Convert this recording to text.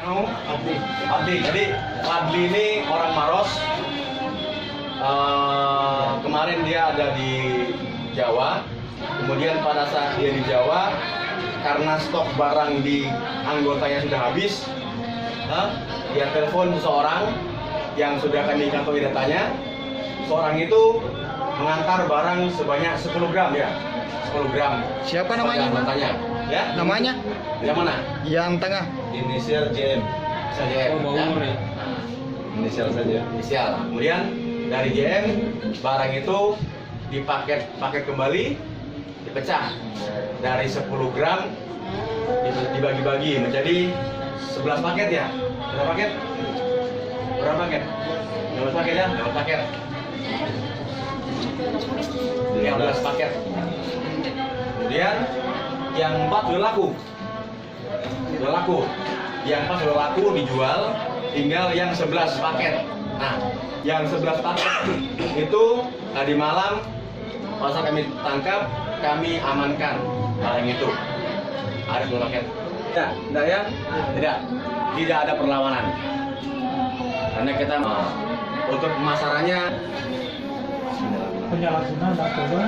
kamu? Adli. Jadi Adli ini orang Maros. Kemarin dia ada di Jawa. Kemudian pada saat dia di Jawa, karena stok barang di anggotanya sudah habis, dia telepon seseorang yang sudah kami kantongi datanya. Seorang itu mengantar barang sebanyak 10 gram ya. 10 gram. Siapa namanya? Anggotanya. Ya? Namanya? Yang mana? Yang tengah. Inisial JM. JM. Ya? Inisial saja. Inisial. Kemudian dari JM barang itu paket kembali, dipecah dari 10 gram dibagi-bagi menjadi 11 paket ya. Berapa paket? Berapa paket? 15 paket ya? 15 paket. 15 paket. Kemudian yang 4 sudah laku. Sudah laku. Yang 4 sudah laku dijual, tinggal yang 11 paket. Nah, yang 11 paket itu tadi malam pas kami tangkap, kami amankan barang itu. Ada 10 paket. Tidak ya? Tidak ada perlawanan. Karena kita untuk pemasarannya penyalahgunaan narkoba